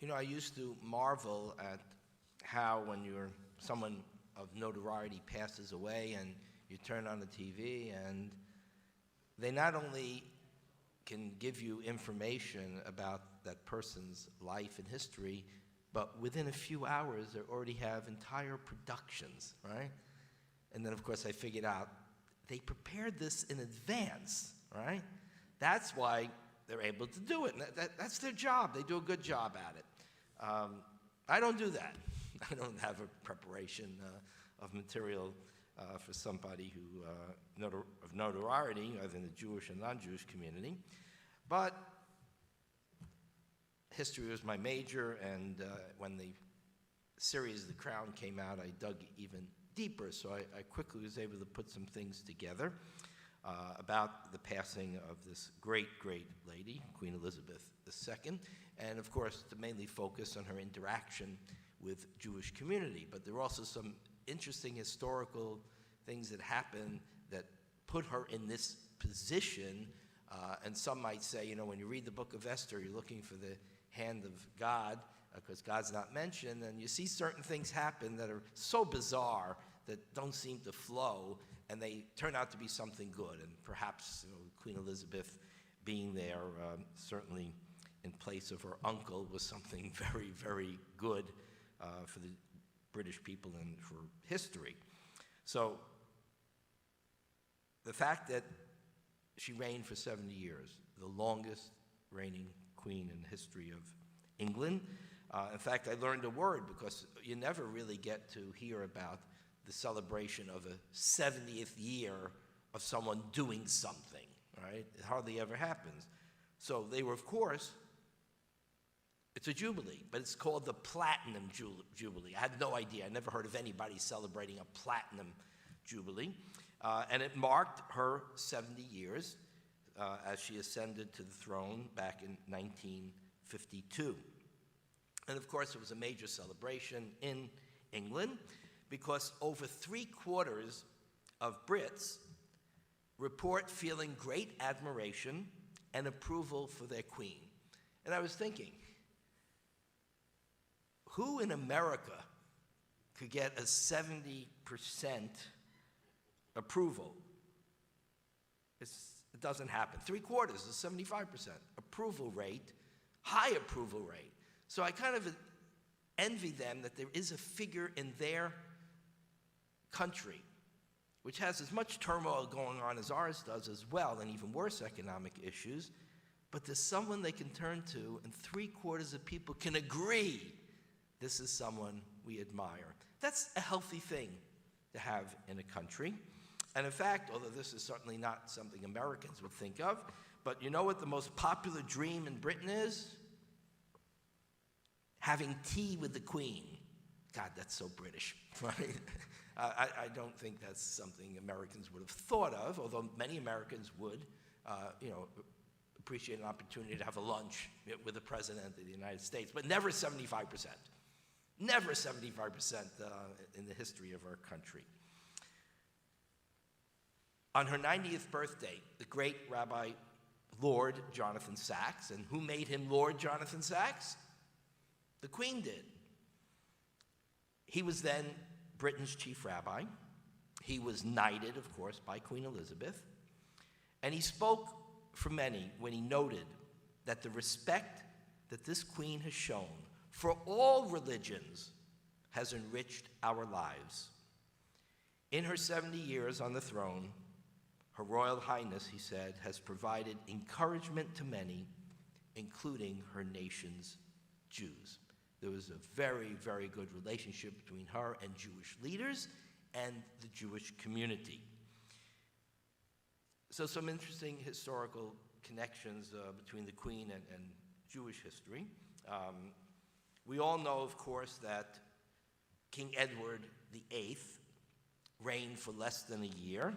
You know, I used to marvel at how when someone of notoriety passes away and you turn on the TV and they not only can give you information about that person's life and history, but within a few hours they already have entire productions, right? And then of course I figured out they prepared this in advance, right? That's why they're able to do it. That's their job. They do a good job at it. I don't do that. I don't have a preparation of material for somebody who of notoriety, either in the Jewish and non-Jewish community. But history was my major, and when the series The Crown came out, I dug even deeper. So I quickly was able to put some things together about the passing of this great, great lady, Queen Elizabeth II, and of course to mainly focus on her interaction with Jewish community. But there were also some interesting historical things that happened that put her in this position, and some might say, you know, when you read the book of Esther, you're looking for the hand of God, because God's not mentioned, and you see certain things happen that are so bizarre that don't seem to flow, and they turn out to be something good. And perhaps, you know, Queen Elizabeth being there, certainly in place of her uncle, was something very, very good for the British people and for history. So the fact that she reigned for 70 years, the longest reigning queen in the history of England. In fact, I learned a word because you never really get to hear about the celebration of a 70th year of someone doing something, right? It hardly ever happens. So they were, of course, it's a jubilee, but it's called the Platinum Jubilee. I had no idea. I never heard of anybody celebrating a Platinum Jubilee. And it marked her 70 years as she ascended to the throne back in 1952. And of course, it was a major celebration in England because over 3/4 of Brits report feeling great admiration and approval for their queen. And I was thinking, who in America could get a 70% approval? It doesn't happen. 3/4 is 75% approval rate, high approval rate. So I kind of envy them that there is a figure in their country which has as much turmoil going on as ours does as well, and even worse economic issues, but there's someone they can turn to, and 3/4 of people can agree this is someone we admire. That's a healthy thing to have in a country. And in fact, although this is certainly not something Americans would think of, but you know what the most popular dream in Britain is? Having tea with the Queen. God, that's so British, right? I don't think that's something Americans would have thought of, although many Americans would, appreciate an opportunity to have a lunch with the President of the United States, but never 75%. Never 75% in the history of our country. On her 90th birthday, the great Rabbi Lord Jonathan Sacks, and who made him Lord Jonathan Sacks? The Queen did. He was then Britain's chief rabbi. He was knighted, of course, by Queen Elizabeth. And he spoke for many when he noted that the respect that this queen has shown for all religions has enriched our lives. In her 70 years on the throne, Her Royal Highness, he said, has provided encouragement to many, including her nation's Jews. There was a very, very good relationship between her and Jewish leaders and the Jewish community. So some interesting historical connections between the Queen and Jewish history. We all know, of course, that King Edward VIII reigned for less than a year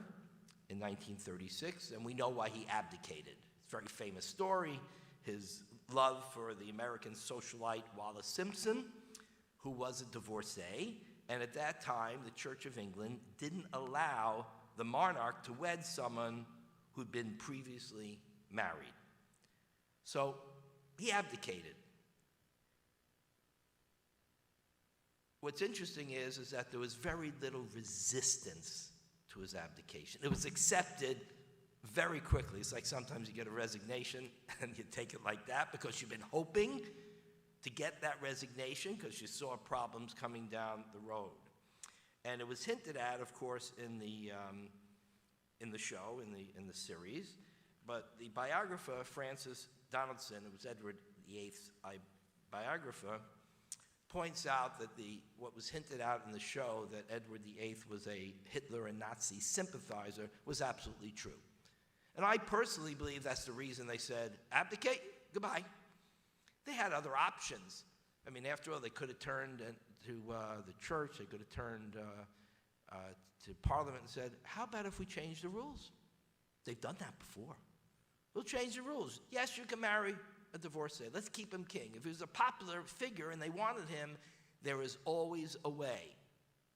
in 1936, and we know why he abdicated. It's a very famous story. His love for the American socialite Wallace Simpson, who was a divorcee, and at that time, the Church of England didn't allow the monarch to wed someone who'd been previously married. So he abdicated. what's interesting is that there was very little resistance to his abdication. It was accepted very quickly. It's like sometimes you get a resignation and you take it like that because you've been hoping to get that resignation because you saw problems coming down the road. And it was hinted at, of course, in the show, in the series. But the biographer, Francis Donaldson, who was Edward VIII's biographer, points out that what was hinted out in the show, that Edward VIII was a Hitler and Nazi sympathizer, was absolutely true. And I personally believe that's the reason they said, abdicate, goodbye. They had other options. I mean, after all, they could have turned to the church, they could have turned to Parliament and said, how about if we change the rules? They've done that before. We'll change the rules. Yes, you can marry a divorcee. Let's keep him king. If he was a popular figure and they wanted him, there is always a way.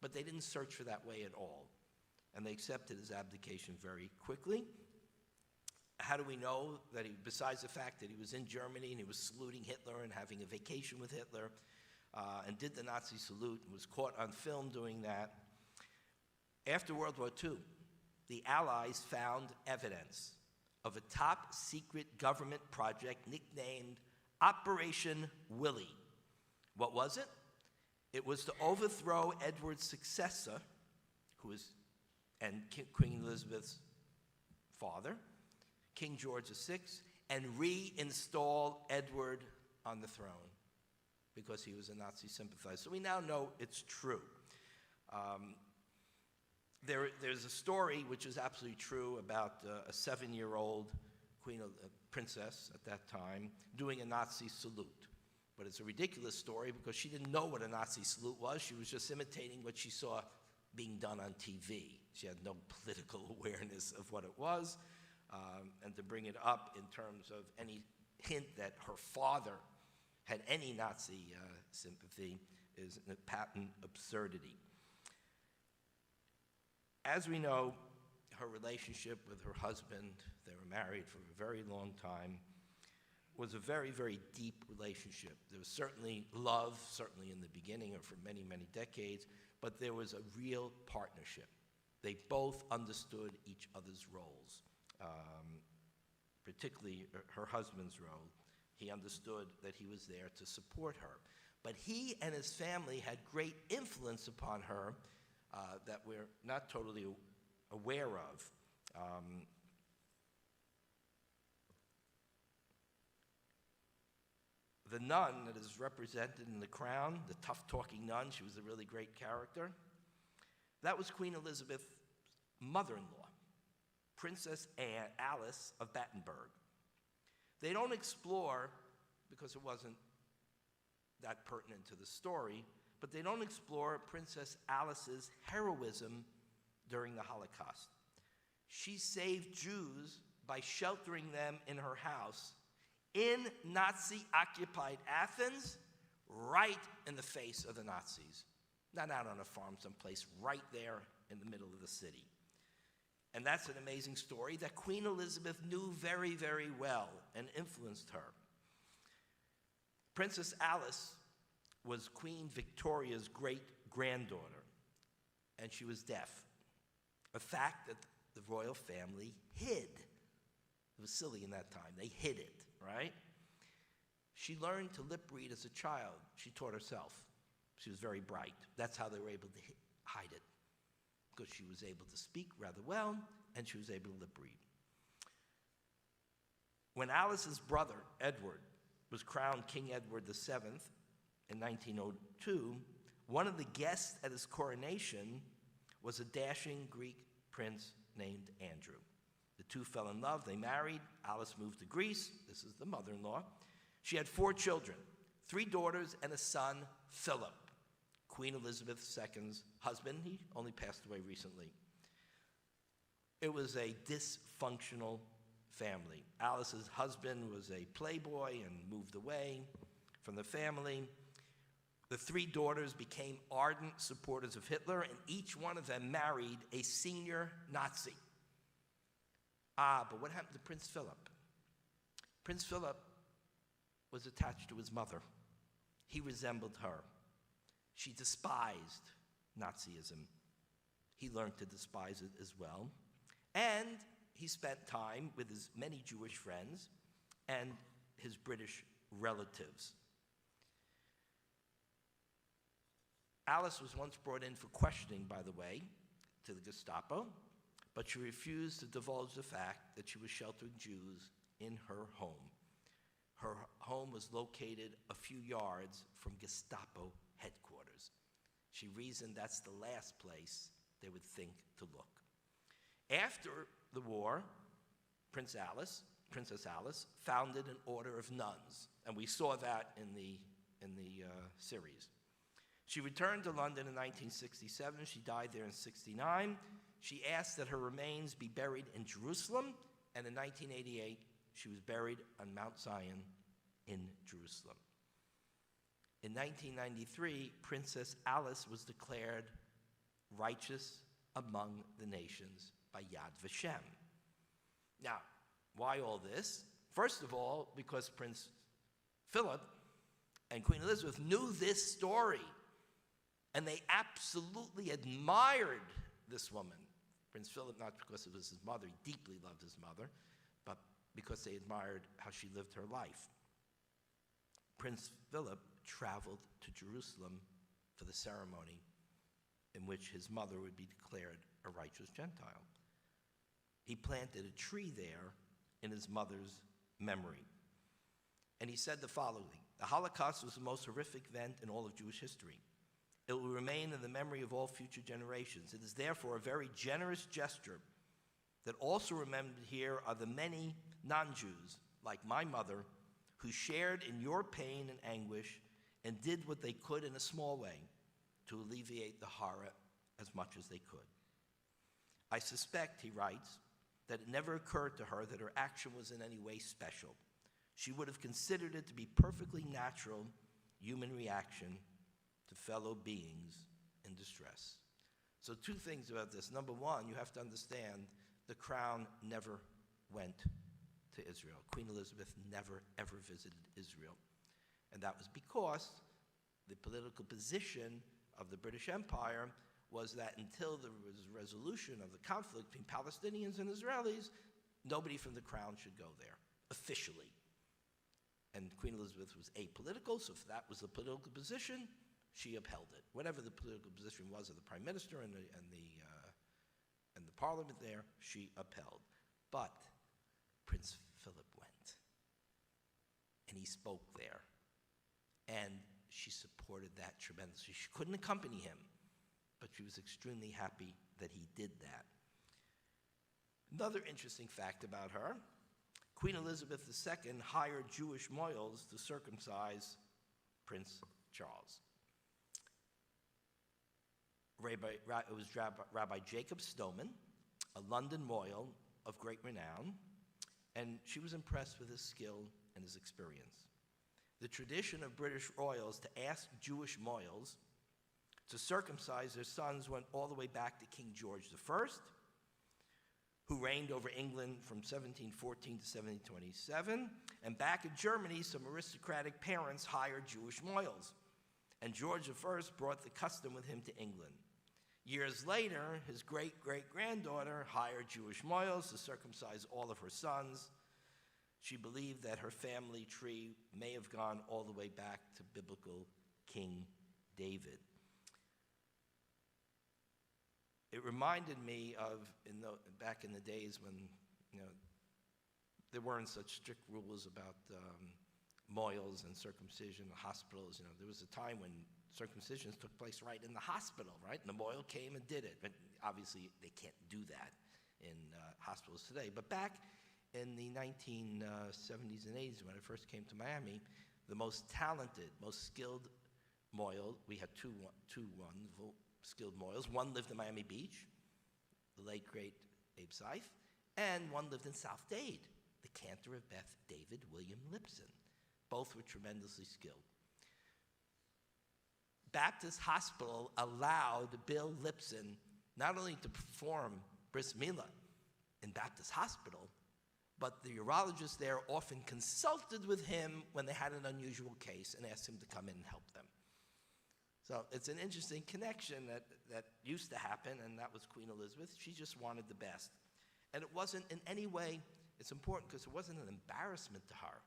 But they didn't search for that way at all. And they accepted his abdication very quickly. How do we know that besides the fact that he was in Germany and he was saluting Hitler and having a vacation with Hitler and did the Nazi salute and was caught on film doing that? After World War II, the Allies found evidence of a top-secret government project nicknamed Operation Willie. What was it? It was to overthrow Edward's successor, and Queen Elizabeth's father, King George VI, and reinstall Edward on the throne because he was a Nazi sympathizer. So we now know it's true. There's a story which is absolutely true about a 7-year-old princess at that time doing a Nazi salute. But it's a ridiculous story because she didn't know what a Nazi salute was. She was just imitating what she saw being done on TV. She had no political awareness of what it was. And to bring it up in terms of any hint that her father had any Nazi sympathy is a patent absurdity. As we know, her relationship with her husband, they were married for a very long time, was a very, very deep relationship. There was certainly love, certainly in the beginning or for many, many decades, but there was a real partnership. They both understood each other's roles, particularly her husband's role. He understood that he was there to support her. But he and his family had great influence upon her that we're not totally aware of. The nun that is represented in the crown, the tough-talking nun, she was a really great character. That was Queen Elizabeth's mother-in-law, Princess Alice of Battenberg. They don't explore, because it wasn't that pertinent to the story, but they don't explore Princess Alice's heroism during the Holocaust. She saved Jews by sheltering them in her house in Nazi-occupied Athens, right in the face of the Nazis. Not out on a farm someplace, right there in the middle of the city. And that's an amazing story that Queen Elizabeth knew very, very well and influenced her. Princess Alice was Queen Victoria's great-granddaughter, and she was deaf, a fact that the royal family hid. It was silly in that time. They hid it, right? She learned to lip read as a child. She taught herself. She was very bright. That's how they were able to hide it, because she was able to speak rather well, and she was able to lip read. When Alice's brother, Edward, was crowned King Edward VII in 1902, one of the guests at his coronation was a dashing Greek prince named Andrew. The two fell in love. They married. Alice moved to Greece. This is the mother-in-law. She had 4 children, 3 daughters and a son, Philip, Queen Elizabeth II's husband. He only passed away recently. It was a dysfunctional family. Alice's husband was a playboy and moved away from the family. The 3 daughters became ardent supporters of Hitler, and each one of them married a senior Nazi. But what happened to Prince Philip? Prince Philip was attached to his mother. He resembled her. She despised Nazism. He learned to despise it as well. And he spent time with his many Jewish friends and his British relatives. Alice was once brought in for questioning, by the way, to the Gestapo, but she refused to divulge the fact that she was sheltering Jews in her home. Her home was located a few yards from Gestapo headquarters. She reasoned that's the last place they would think to look. After the war, Princess Alice founded an order of nuns, and we saw that in the series. She returned to London in 1967. She died there in 1969. She asked that her remains be buried in Jerusalem, and in 1988, she was buried on Mount Zion in Jerusalem. In 1993, Princess Alice was declared righteous among the nations by Yad Vashem. Now, why all this? First of all, because Prince Philip and Queen Elizabeth knew this story, and they absolutely admired this woman. Prince Philip, not because it was his mother, he deeply loved his mother, but because they admired how she lived her life. Prince Philip traveled to Jerusalem for the ceremony in which his mother would be declared a righteous Gentile. He planted a tree there in his mother's memory. And he said the following: "The Holocaust was the most horrific event in all of Jewish history. It will remain in the memory of all future generations. It is therefore a very generous gesture that also remembered here are the many non-Jews, like my mother, who shared in your pain and anguish and did what they could in a small way to alleviate the horror as much as they could. I suspect," he writes, "that it never occurred to her that her action was in any way special. She would have considered it to be perfectly natural human reaction to fellow beings in distress." So 2 things about this. Number one, you have to understand the crown never went to Israel. Queen Elizabeth never, ever visited Israel. And that was because the political position of the British Empire was that until there was a resolution of the conflict between Palestinians and Israelis, nobody from the crown should go there, officially. And Queen Elizabeth was apolitical, so if that was the political position, she upheld it. Whatever the political position was of the prime minister and the parliament there, she upheld. But Prince Philip went, and he spoke there, and she supported that tremendously. She couldn't accompany him, but she was extremely happy that he did that. Another interesting fact about her: Queen Elizabeth II hired Jewish mohels to circumcise Prince Charles. It was Rabbi Jacob Stoneman, a London mohel of great renown, and she was impressed with his skill and his experience. The tradition of British royals to ask Jewish mohels to circumcise their sons went all the way back to King George I, who reigned over England from 1714 to 1727. And back in Germany, some aristocratic parents hired Jewish mohels, and George I brought the custom with him to England. Years later, his great-great-granddaughter hired Jewish mohels to circumcise all of her sons. She believed that her family tree may have gone all the way back to biblical King David. It reminded me of back in the days when there weren't such strict rules about mohels and circumcision in hospitals. There was a time when circumcisions took place right in the hospital, right? And the mohel came and did it. But obviously, they can't do that in hospitals today. But back in the 1970s and 80s, when I first came to Miami, the most talented, most skilled mohel, we had two wonderful skilled mohels. One lived in Miami Beach, the late, great Abe Seif, and one lived in South Dade, the cantor of Beth David William Lipson. Both were tremendously skilled. Baptist Hospital allowed Bill Lipson not only to perform bris milah in Baptist Hospital, but the urologists there often consulted with him when they had an unusual case and asked him to come in and help them. So it's an interesting connection that used to happen, and that was Queen Elizabeth. She just wanted the best. And it wasn't in any way, it's important because it wasn't an embarrassment to her.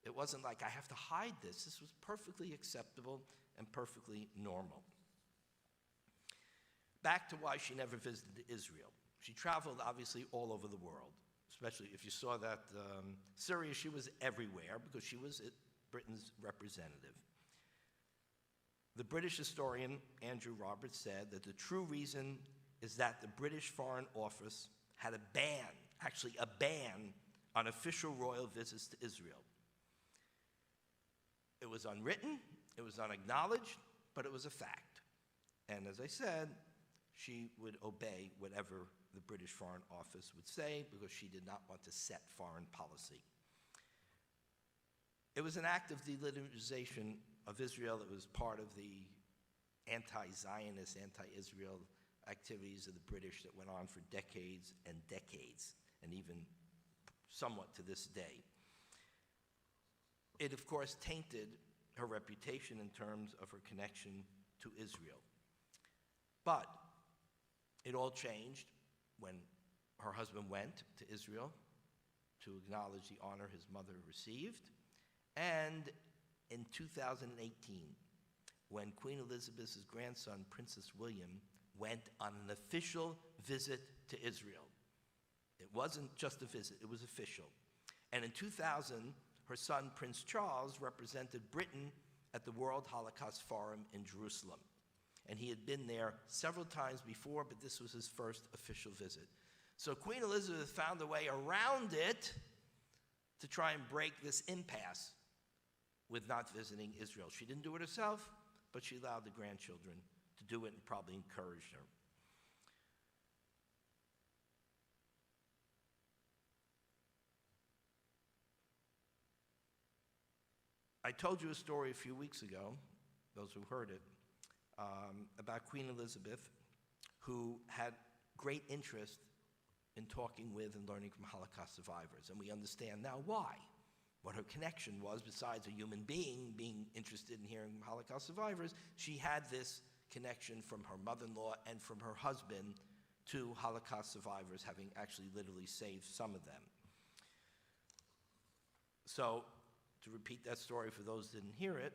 It wasn't like, I have to hide this. This was perfectly acceptable and perfectly normal. Back to why she never visited Israel. She traveled, obviously, all over the world, especially if you saw that Syria, she was everywhere because she was Britain's representative. The British historian Andrew Roberts said that the true reason is that the British Foreign Office had a ban, actually a ban, on official royal visits to Israel. It was unwritten, it was unacknowledged, but it was a fact. And as I said, she would obey whatever the British Foreign Office would say because she did not want to set foreign policy. It was an act of delegitimization of Israel. It was part of the anti-Zionist, anti-Israel activities of the British that went on for decades and decades, and even somewhat to this day. It, of course, tainted her reputation in terms of her connection to Israel. But it all changed when her husband went to Israel to acknowledge the honor his mother received. And in 2018, when Queen Elizabeth's grandson, Princess William, went on an official visit to Israel. It wasn't just a visit, it was official. And in 2000, her son, Prince Charles, represented Britain at the World Holocaust Forum in Jerusalem. And he had been there several times before, but this was his first official visit. So Queen Elizabeth found a way around it to try and break this impasse with not visiting Israel. She didn't do it herself, but she allowed the grandchildren to do it and probably encouraged her. I told you a story a few weeks ago, those who heard it, about Queen Elizabeth, who had great interest in talking with and learning from Holocaust survivors. And we understand now why, what her connection was, besides a human being interested in hearing from Holocaust survivors. She had this connection from her mother-in-law and from her husband to Holocaust survivors, having actually literally saved some of them. So, to repeat that story for those who didn't hear it,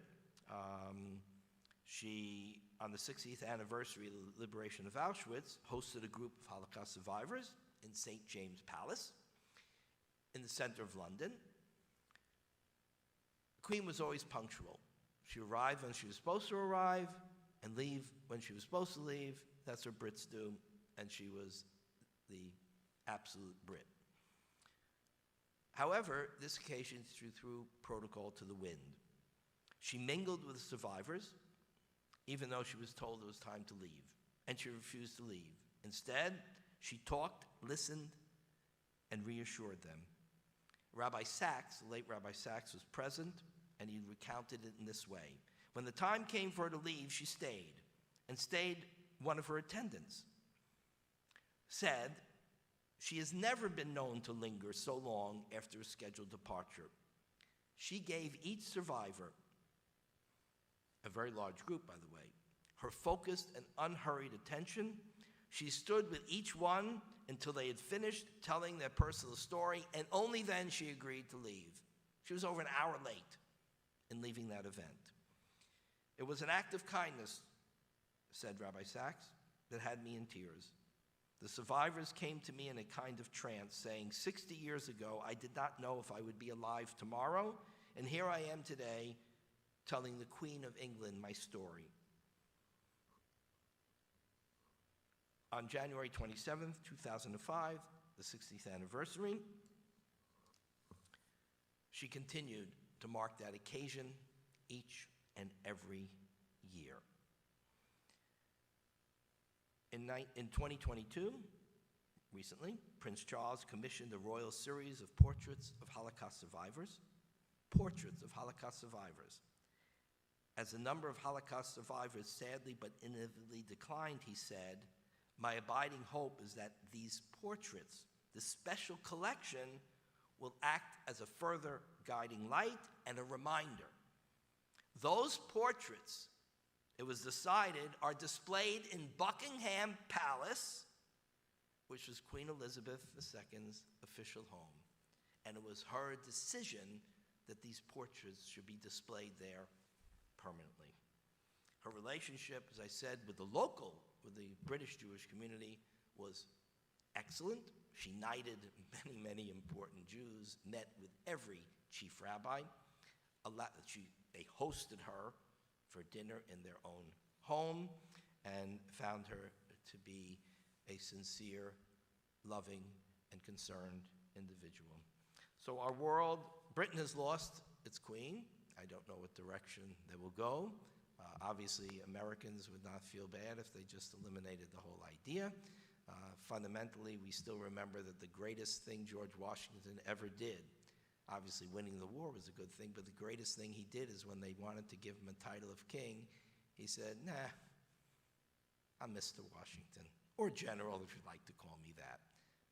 she, on the 60th anniversary of the liberation of Auschwitz, hosted a group of Holocaust survivors in St. James Palace in the center of London. The Queen was always punctual. She arrived when she was supposed to arrive and leave when she was supposed to leave. That's what Brits do, and she was the absolute Brit. However, this occasion she threw protocol to the wind. She mingled with the survivors, even though she was told it was time to leave, and she refused to leave. Instead, she talked, listened, and reassured them. Rabbi Sachs, the late Rabbi Sachs, was present, and he recounted it in this way. When the time came for her to leave, she stayed, and stayed. One of her attendants said, she has never been known to linger so long after a scheduled departure. She gave each survivor, a very large group, by the way, her focused and unhurried attention. She stood with each one until they had finished telling their personal story, and only then she agreed to leave. She was over an hour late in leaving that event. It was an act of kindness, said Rabbi Sachs, that had me in tears. The survivors came to me in a kind of trance, saying, 60 years ago, I did not know if I would be alive tomorrow, and here I am today telling the Queen of England my story. On January 27th, 2005, the 60th anniversary, she continued to mark that occasion each and every year. In 2022, recently, Prince Charles commissioned a royal series of portraits of Holocaust survivors. Portraits of Holocaust survivors. As the number of Holocaust survivors sadly but inevitably declined, he said, my abiding hope is that these portraits, this special collection, will act as a further guiding light and a reminder. Those portraits, it was decided, are displayed in Buckingham Palace, which was Queen Elizabeth II's official home. And it was her decision that these portraits should be displayed there permanently. Her relationship, as I said, with the British Jewish community was excellent. She knighted many, many important Jews, met with every chief rabbi. They hosted her for dinner in their own home and found her to be a sincere, loving, and concerned individual. So our world, Britain has lost its queen. I don't know what direction they will go. Obviously, Americans would not feel bad if they just eliminated the whole idea. Fundamentally, we still remember that the greatest thing George Washington ever did, obviously winning the war was a good thing, but the greatest thing he did is when they wanted to give him a title of king, he said, nah, I'm Mr. Washington, or General if you'd like to call me that.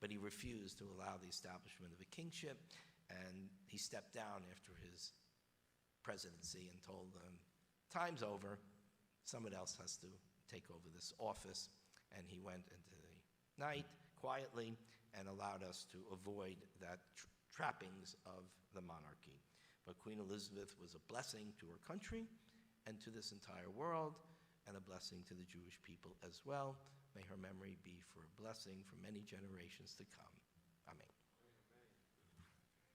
But he refused to allow the establishment of a kingship, and he stepped down after his presidency and told them, time's over, someone else has to take over this office, and he went into the night quietly and allowed us to avoid that trappings of the monarchy. But Queen Elizabeth was a blessing to her country and to this entire world, and a blessing to the Jewish people as well. May her memory be for a blessing for many generations to come.